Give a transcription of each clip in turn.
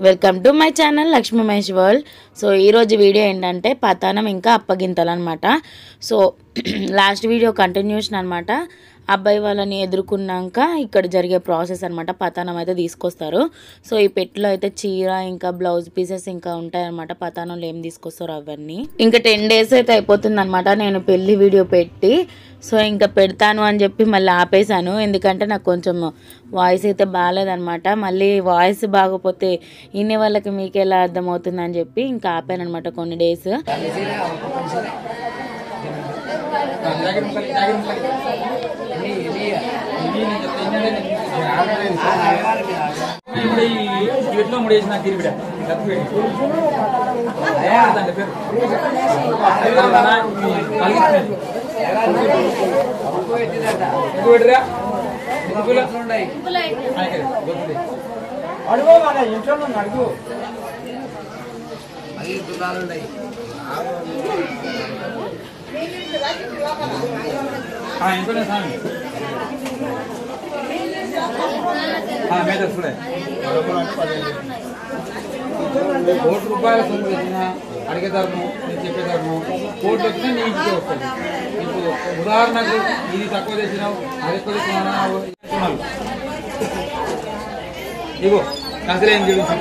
Welcome to my channel Lakshmi Mahesh world. So ఈరోజు video ఏంటంటే పతానం ఇంకా అప్పగింతలు అనమాట. సో లాస్ట్ వీడియో కంటిన్యూషన్ అనమాట. అబ్బాయి వాళ్ళని ఎదుర్కొన్నాక ఇక్కడ జరిగే ప్రాసెస్ అనమాట. పతానం అయితే తీసుకొస్తారు. సో ఈ పెట్టిలో అయితే చీర ఇంకా బ్లౌజ్ పీసెస్ ఇంకా ఉంటాయన్నమాట. పతానంలో ఏం తీసుకొస్తారో అవన్నీ. ఇంకా 10 days అయితే అయిపోతుంది అనమాట నేను పెళ్లి వీడియో పెట్టి. సో ఇంకా పెడతాను అని చెప్పి మళ్ళీ ఆపేశాను. ఎందుకంటే నాకు కొంచెం వాయిస్ అయితే బాగాలేదనమాట. మళ్ళీ వాయిస్ బాగోపోతే ఇన్ని వాళ్ళకి మీకు ఎలా అర్థమవుతుంది అని చెప్పి ఇంకా ఆపాను అనమాట కొన్ని డేస్. కోటి రూపాయల సొమ్ము తెచ్చినా అడిగేదారును నేను చెప్పేదారును కోట్లు వచ్చినా నీ ఇంటికి వస్తుంది. ఇప్పుడు ఉదాహరణకు ఇది తక్కువ తెచ్చినావు అది ఎక్కువ తెచ్చినావు ఇగో కన్సిలేం చూపించు.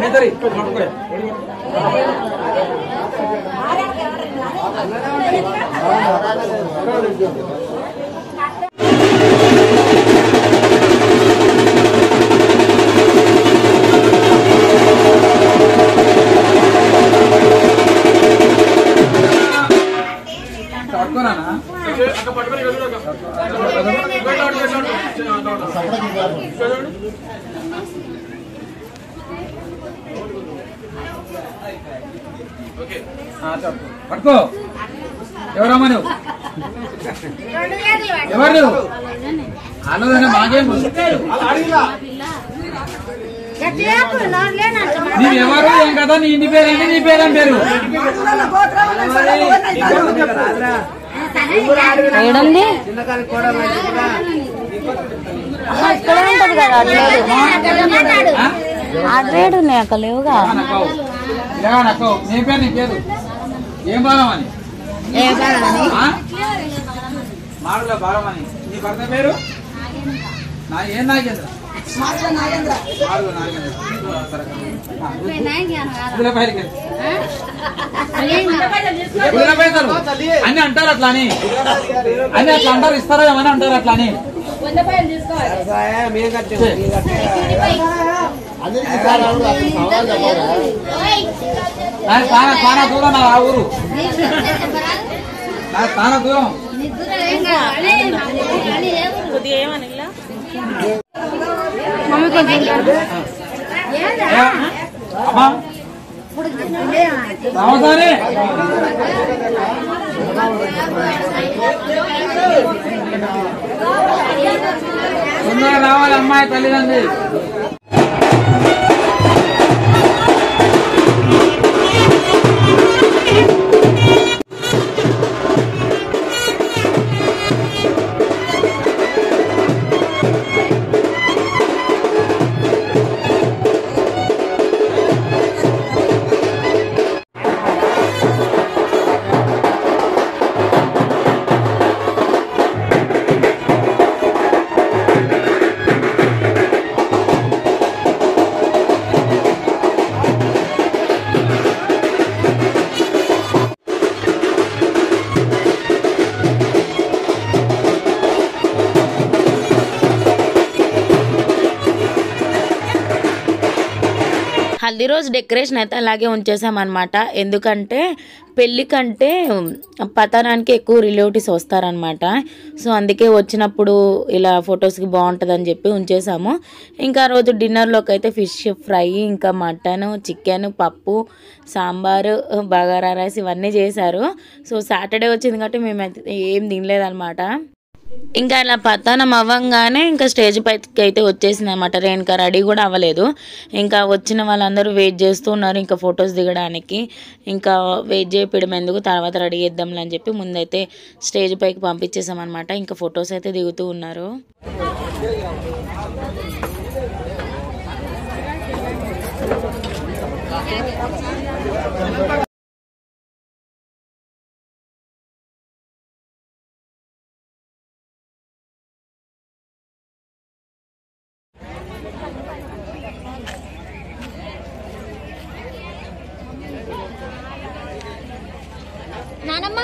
మేతరి పట్టుకోలే పట్టుకో. ఎవరమ్మా నువ్వు? ఎవరు నువ్వు? అన్నదన్నా మాకేం నీవెవరు ఏం కదా? నీ ఇంటి పేరు ఏంటి? నీ పేరేం పేరు? ఏడుంది ఇక్కడ ఉంటది కదా. అడ్రేడు ఉన్నాయి అక్కడ లేవుగా. నక్కవు నీ పేరు నీ పేరు ఏం బాలమని? మాడుల బాలమని. నీ భర్త పేరు ఏం నాగేంద్ర? అన్ని అంటారు అట్లా అని. అన్ని అట్లా అంటారు. ఇస్తారా ఏమని అంటారు అట్లా అని. చాలా దూరం నా ఊరు, చాలా దూరం. అమ్మా రామసాని తొందరగా రావాలి అమ్మాయి తల్లిదండ్రి. హల్దీ రోజు డెకరేషన్ అయితే అలాగే ఉంచేసామన్నమాట. ఎందుకంటే పెళ్ళి కంటే పతనానికి ఎక్కువ రిలేటివ్స్ వస్తారనమాట. సో అందుకే వచ్చినప్పుడు ఇలా ఫొటోస్కి బాగుంటుందని చెప్పి ఉంచేసాము. ఇంకా ఆ రోజు డిన్నర్లోకి అయితే ఫిష్ ఫ్రై, ఇంకా మటన్, చికెన్, పప్పు, సాంబారు, బగారా రైస్ ఇవన్నీ చేశారు. సో సాటర్డే వచ్చింది కాబట్టి మేము ఏం తినలేదన్నమాట. ఇంకా అలా పతానం అవ్వంగానే ఇంకా స్టేజ్ పైకి అయితే వచ్చేసింది అనమాట. రేణుక రెడీ కూడా అవ్వలేదు. ఇంకా వచ్చిన వాళ్ళందరూ వెయిట్ చేస్తూ ఉన్నారు ఇంకా ఫొటోస్ దిగడానికి. ఇంకా వెయిట్ చేయడం ఎందుకు, తర్వాత రెడీ చేద్దాంలే అని చెప్పి ముందైతే స్టేజ్ పైకి పంపించేసాం అనమాట. ఇంకా ఫొటోస్ అయితే దిగుతూ ఉన్నారు. నానమ్మ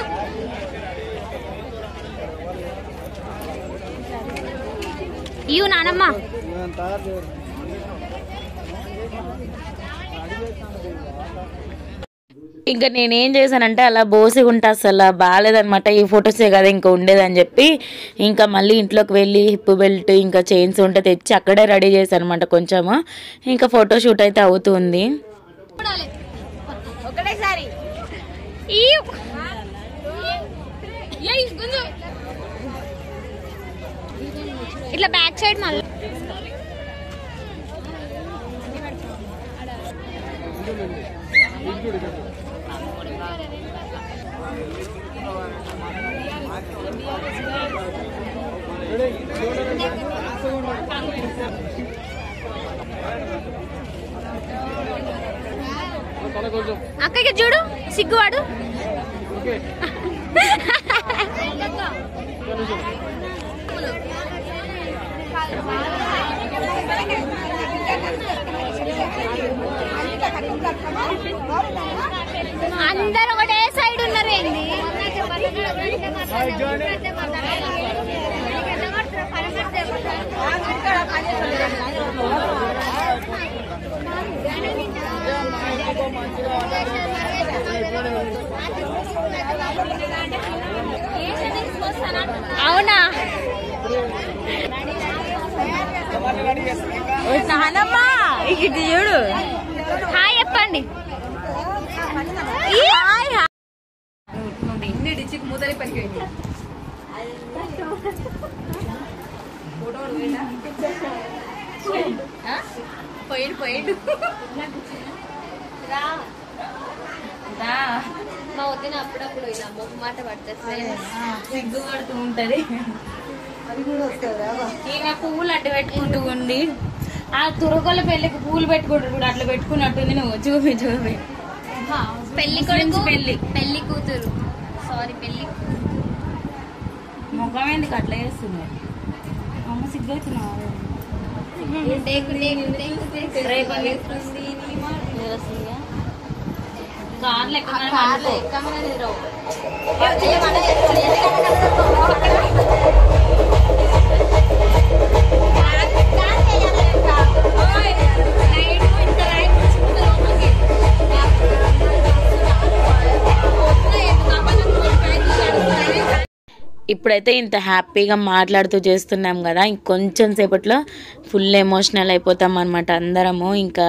ఇయ్యు నానమ్మ. ఇంకా నేనేం చేశానంటే అలా బోసిగుంటా అసలు బాగాలేదనమాట. ఈ ఫొటోసే కదా ఇంకా ఉండేదని చెప్పి ఇంకా మళ్ళీ ఇంట్లోకి వెళ్ళి హిప్ బెల్ట్ ఇంకా చైన్స్ ఉంటే తెచ్చి అక్కడే రెడీ చేశాను అనమాట కొంచెము. ఇంకా ఫోటోషూట్ అయితే అవుతుంది. ఒకటేసారి ఇట్లా బ్యాక్ సైడ్ మళ్ళీ అక్కడికి చూడు సిగ్గువాడు. అందరు ఒకటే సైడ్ ఉన్నారు ఏంది. అవునా నానమ్మా ఇది చూడు. హాయ్ చెప్పండి. మా వదిన అప్పుడప్పుడు ఇలా మొక్క మాట పడుతుంది, సిగ్గు పడుతూ ఉంటది. ఈయన పువ్వులు అడ్డు పెట్టుకుంటూ ఉండి ఆ తురగల పెళ్లికి పూలు పెట్టుకుంటారు కూడా అట్లా పెట్టుకున్నట్టుంది. నువ్వు చూపి చూపి పెళ్లి కొడుకు పెళ్లి పెళ్లి కూతురు సారీ పెళ్లి ముఖం ఎందుకు అట్లా చేస్తుంది అమ్మ? సిగ్గు అవుతున్నావు. కార్లు ఇప్పుడైతే ఇంత హ్యాపీగా మాట్లాడుతూ చేస్తున్నాం కదా, ఇంకొంచెం సేపట్లో ఫుల్ ఎమోషనల్ అయిపోతాం అనమాట అందరము. ఇంకా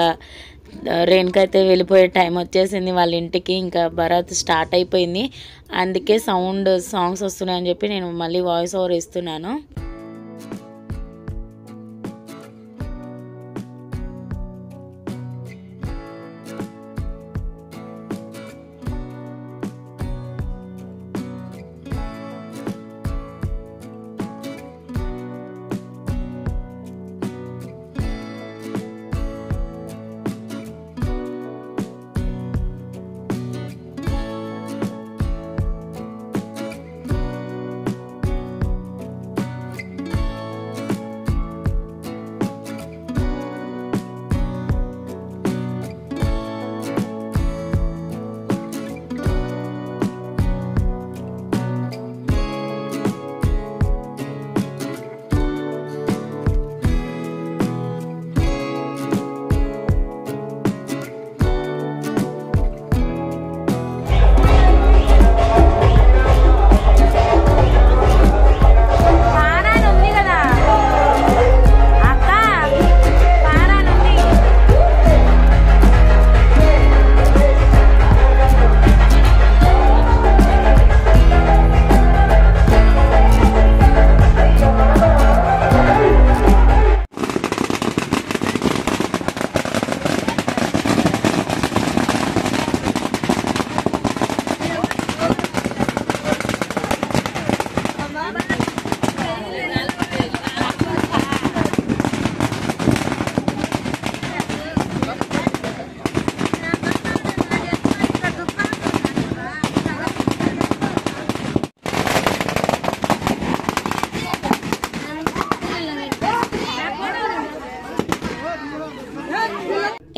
రేణుక అయితే వెళ్ళిపోయే టైం వచ్చేసింది వాళ్ళ ఇంటికి. ఇంకా భరత్ స్టార్ట్ అయిపోయింది, అందుకే సాంగ్స్ వస్తున్నాయని చెప్పి నేను మళ్ళీ వాయిస్ ఓవర్ ఇస్తున్నాను.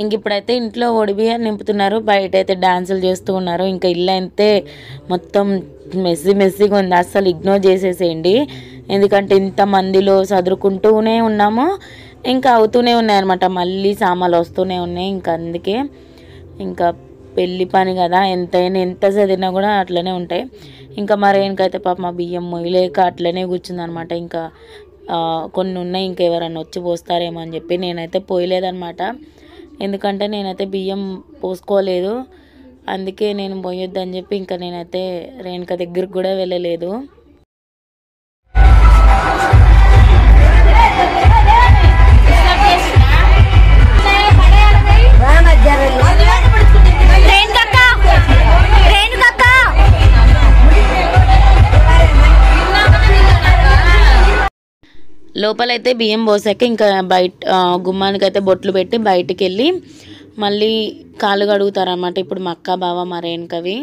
ఇంక ఇప్పుడైతే ఇంట్లో ఒడిబియ్యం నింపుతున్నారు, బయట అయితే డాన్సులు చేస్తూ ఉన్నారు. ఇంకా ఇల్లు అయితే మొత్తం మెస్సీగా ఉంది, అస్సలు ఇగ్నోర్ చేసేసేయండి. ఎందుకంటే ఇంతమందిలో చదువుకుంటూనే ఉన్నాము, ఇంకా అవుతూనే ఉన్నాయి అనమాట, మళ్ళీ సామాన్లు వస్తూనే ఉన్నాయి. ఇంకా అందుకే ఇంకా పెళ్ళి పని కదా, ఎంత చదివినా కూడా అట్లనే ఉంటాయి. ఇంకా మరేంకైతే పాప మా బియ్యం మొయ్యలేక అట్లనే కూర్చుందనమాట. ఇంకా కొన్ని ఉన్నాయి, ఇంకా ఎవరన్నా వచ్చి పోస్తారేమో అని చెప్పి నేనైతే పోయలేదనమాట. ఎందుకంటే నేనైతే బియ్యం పోసుకోలేదు, అందుకే నేను పోయొద్దని చెప్పి ఇంకా నేనైతే రేణుక దగ్గరికి కూడా వెళ్ళలేదు. లోపలైతే బియ్యం పోసాక ఇంకా బయట గుమ్మానికైతే బొట్లు పెట్టి బయటికి వెళ్ళి మళ్ళీ కాళ్ళు కడుగుతారన్నమాట. ఇప్పుడు మా అక్క బావ మా రేణుకవి.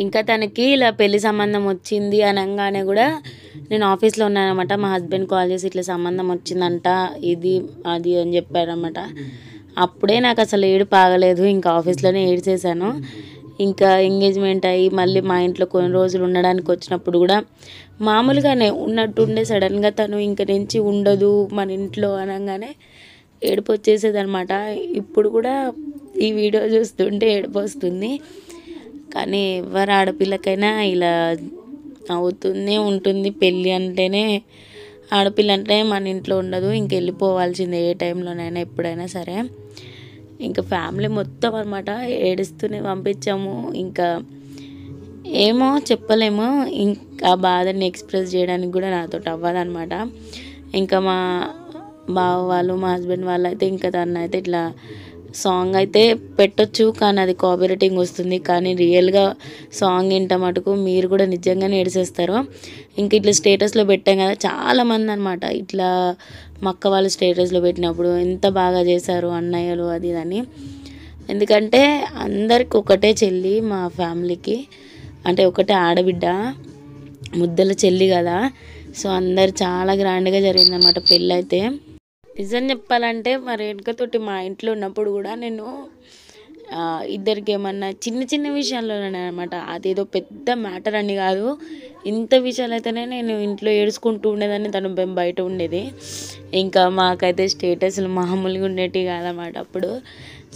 ఇంకా తనకి ఇలా పెళ్లి సంబంధం వచ్చింది అనగానే కూడా నేను ఆఫీస్లో ఉన్నానన్నమాట. మా హస్బెండ్ కాల్ చేసి ఇట్లా సంబంధం వచ్చిందంట, ఇది అది అని చెప్పారన్నమాట. అప్పుడే నాకు అసలు ఏడుపు ఆగలేదు. ఇంకా ఆఫీస్లోనే ఏడ్చేసాను. ఇంకా ఎంగేజ్మెంట్ అయ్యి మళ్ళీ మా ఇంట్లో కొన్ని రోజులు ఉండడానికి వచ్చినప్పుడు కూడా మామూలుగానే ఉన్నట్టుండే సడన్గా తను ఇంక నుంచి ఉండదు మన ఇంట్లో అనగానే ఏడుపు వచ్చేసేది అనమాట. ఇప్పుడు కూడా ఈ వీడియో చూస్తుంటే ఏడుపు వస్తుంది. కానీ ఎవరు ఆడపిల్లకైనా ఇలా అవుతూనే ఉంటుంది. పెళ్ళి అంటేనే ఆడపిల్ల అంటే మన ఇంట్లో ఉండదు, ఇంక వెళ్ళిపోవాల్సిందే ఏ టైంలోనైనా ఎప్పుడైనా సరే. ఇంకా ఫ్యామిలీ మొత్తం అనమాట ఏడుస్తూనే పంపించాము. ఇంకా ఏమో చెప్పలేము, ఇంకా బాధని ఎక్స్ప్రెస్ చేయడానికి కూడా నాతో అవ్వదన్నమాట. ఇంకా మా బావ వాళ్ళు మా హస్బెండ్ వాళ్ళు అయితే ఇంకా దాన్ని అయితే ఇట్లా సాంగ్ అయితే పెట్టొచ్చు, కానీ అది కాపీరైటింగ్ వస్తుంది. కానీ రియల్గా సాంగ్ వింట మటుకు మీరు కూడా నిజంగానే ఏడిసేస్తారు. ఇంక ఇట్లా స్టేటస్లో పెట్టాం కదా, చాలామంది అనమాట ఇట్లా మా అక్క వాళ్ళు స్టేటస్లో పెట్టినప్పుడు ఎంత బాగా చేశారు అన్నయ్యలు అది అని. ఎందుకంటే అందరికి ఒకటే చెల్లి, మా ఫ్యామిలీకి అంటే ఒకటే ఆడబిడ్డ, ముద్దల చెల్లి కదా. సో అందరు చాలా గ్రాండ్గా జరిగిందన్నమాట పెళ్ళి అయితే. నిజం చెప్పాలంటే మా రేణుకతోటి మా ఇంట్లో ఉన్నప్పుడు కూడా నేను ఇద్దరికి ఏమన్నా చిన్న చిన్న విషయాల్లోనే అనమాట, అదేదో పెద్ద మ్యాటర్ అని కాదు, ఇంత విషయాలు అయితేనే నేను ఇంట్లో ఏడుచుకుంటూ ఉండేదాన్ని, తను బయట ఉండేది. ఇంకా మాకైతే స్టేటస్లు మామూలుగా ఉండేవి కాదన్నమాట అప్పుడు.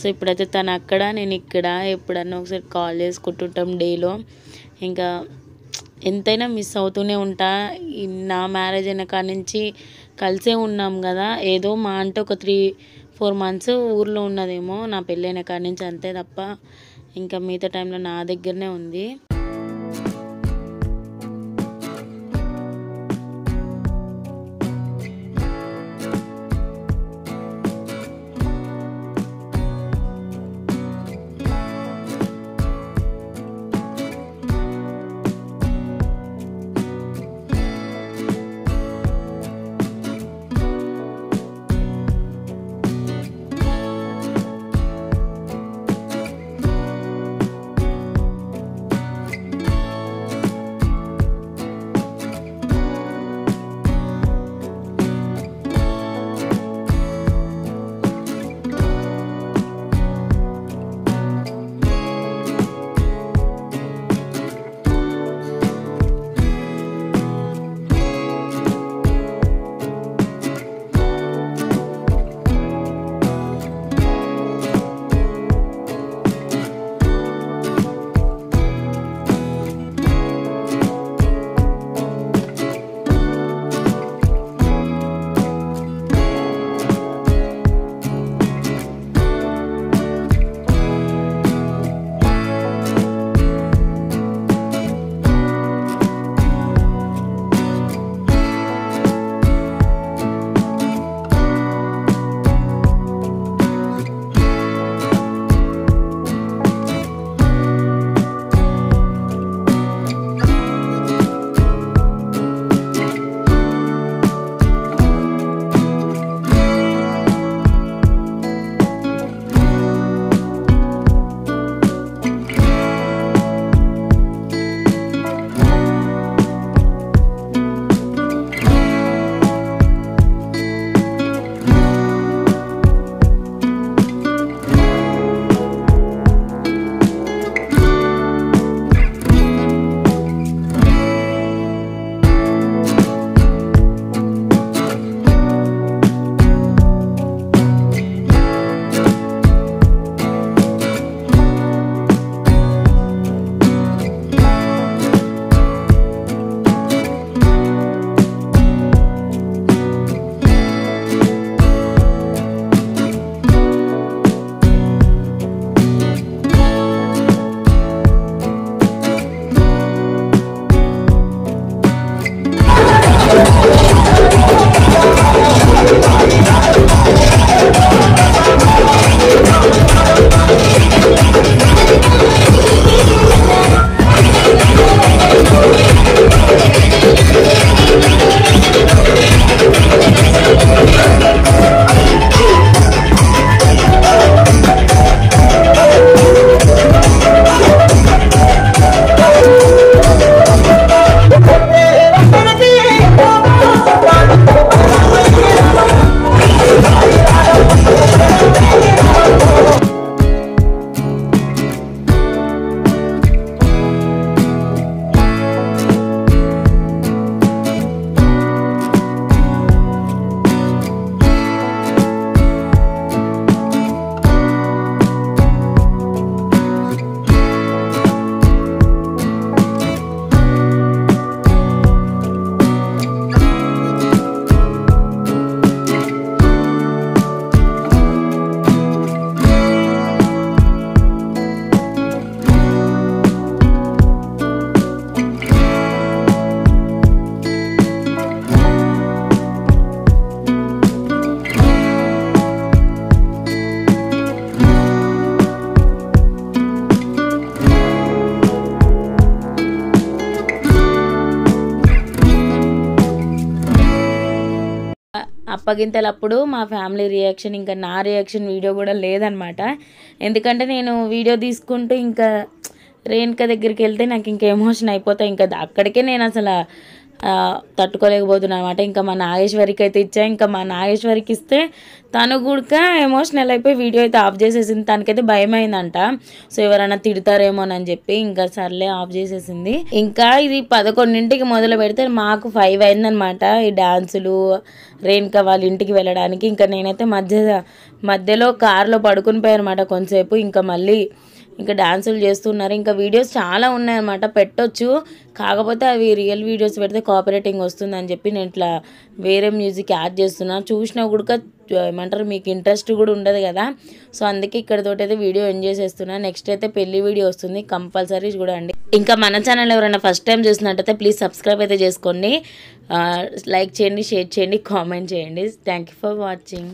సో ఇప్పుడైతే తను అక్కడ నేను ఇక్కడ, ఎప్పుడన్నా ఒకసారి కాల్ చేసుకుంటుంటాం డేలో. ఇంకా ఎంతైనా మిస్ అవుతూనే ఉంటా. నా మ్యారేజ్ అయిన కాడ నుంచి కలిసే ఉన్నాం కదా, ఏదో మా అంటే ఒక 3-4 మంత్స్ ఊర్లో ఉన్నదేమో నా పెళ్ళైన కాడ నుంచి, అంతే తప్ప ఇంకా మిగతా టైంలో నా దగ్గరనే ఉంది. అప్పగింతలప్పుడు మా ఫ్యామిలీ రియాక్షన్ ఇంకా నా రియాక్షన్ వీడియో కూడా లేదనమాట. ఎందుకంటే నేను వీడియో తీసుకుంటూ ఇంకా రేణుక దగ్గరికి వెళ్తే నాకు ఇంకా ఎమోషన్ అయిపోతాయి. ఇంకా అక్కడికే నేను అసలు తట్టుకోలేకపోతున్నా అనమాట. ఇంకా మా నాగేశ్వరికి అయితే ఇచ్చా. ఇంకా మా నాగేశ్వరికి ఇస్తే తను కూడా ఎమోషనల్ అయిపోయి వీడియో అయితే ఆఫ్ చేసేసింది. తనకైతే భయం అయిందంట, సో ఎవరైనా తిడతారేమోనని చెప్పి ఇంకా సర్లే ఆఫ్ చేసేసింది. ఇంకా ఇది 11ంటికి మొదలు పెడితే మాకు 5 అయిందనమాట ఈ డాన్సులు రేణుక వాళ్ళ ఇంటికి వెళ్ళడానికి. ఇంకా నేనైతే మధ్యలో కార్లో పడుకుని పోయానమాట కొంతసేపు. ఇంకా మళ్ళీ ఇంకా డాన్సులు చేస్తున్నారు. ఇంకా వీడియోస్ చాలా ఉన్నాయన్నమాట, పెట్టొచ్చు. కాకపోతే అవి రియల్ వీడియోస్ పెడితే కాపీరైటింగ్ వస్తుందని చెప్పి నేను ఇట్లా వేరే మ్యూజిక్ యాడ్ చేస్తున్నా. చూసినా కూడా ఏమంటారు మీకు ఇంట్రెస్ట్ కూడా ఉండదు కదా, సో అందుకే ఇక్కడతోటి అయితే వీడియో ఎంజాయ్ చేస్తున్నా. నెక్స్ట్ అయితే పెళ్లి వీడియో వస్తుంది, కంపల్సరీ చూడండి. ఇంకా మన ఛానల్ ఎవరైనా ఫస్ట్ టైం చూసినట్టయితే ప్లీజ్ సబ్స్క్రైబ్ అయితే చేసుకోండి, లైక్ చేయండి, షేర్ చేయండి, కామెంట్ చేయండి. Thank you for watching.